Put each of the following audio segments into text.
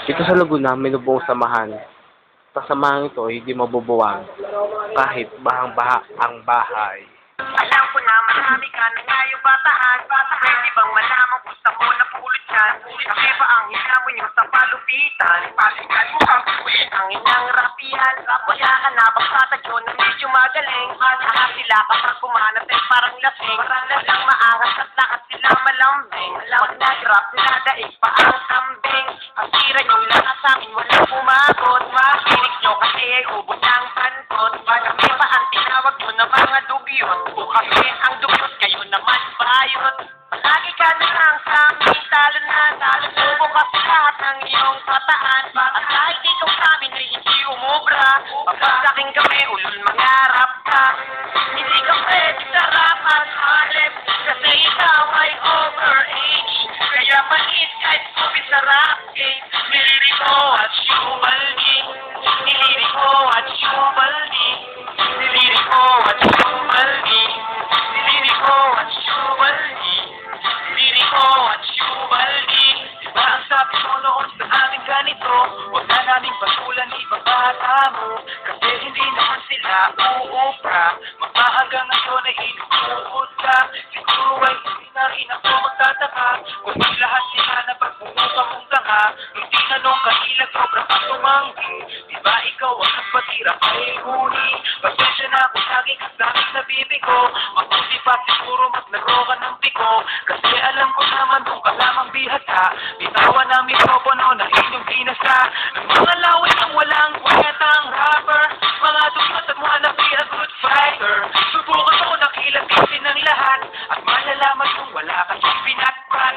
Dito sa Laguna, may nabuong samahan. Sa samahan ito, hindi mabubuwang kahit bahang-baha ang bahay. Alam ko na marami ka na ngayong bataan. Pwede bang malaman kung saan mo napulot yan? Kasi ba ang hinamon yung sa palupitan? Pasikan mo ang kuwin ang inang rapian. Wala ka na pagtatagyo na medyo magaling. Saka sila kapag kumanat ay parang lasing. Walang maangas at lakas sila malambing. Pag nag-rap sila daig pa ang kambing. Ang tira niyong lakas sa akin walang pumagot. Makinig nyo kasi ay ubod ng pantot. Kami pa ang tinawag nyo na mga dugyot. O kasi ang dugyot kayo naman bayot. Palagi ka na lang sa aming talo na subo ka sa lahat ng iyong pataan. At kahit ikaw sa amin ay hindi umubra. Pagkasaking kami ulul mangarap ka. Hindi ka pwede sa rap at halip. Kasi ikaw ay overage. Kaya maliit kahit subi sa rap game. Niliriko at syubaldi. Niliriko at syubaldi. Niliriko at syubaldi. Niliriko at syubaldi. Niliriko at syubaldi. Diba ang sabi mo noon sa amin ganito? Huwag na naming patulan ibang bata mo. Kasi hindi naman sila uupra. Magmahanggang ngayon ay inuukod ka. Siguro ay hindi na rin ako magtataka. Kung di lahat sila na pagbubuka mong tanga. Nung tinanong ka ilang sobra ka tumanggi. Diba ikaw ang nagpatira kay huni? Pasensya na kung lagi ka sa akin na bibigo. Mabuti pa siguro maglaro ka ng piko. Kasi alam ko naman kung ka lamang bihata. Bitawan ang mikropono na inyong binasa. Ng mga laway ng walang kwentang rapper. Mga dugot at wanna be a good fighter. Subukan mo na kilatisin ng lahat. At malalaman kung wala kasing pinatpat.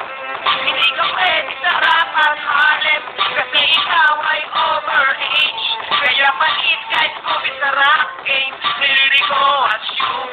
Hindi ka pwede sa rap at halip. Kasi ikaw ay overage. Kaya maliit kahit COVID sa rap game. Niliriko at shoot.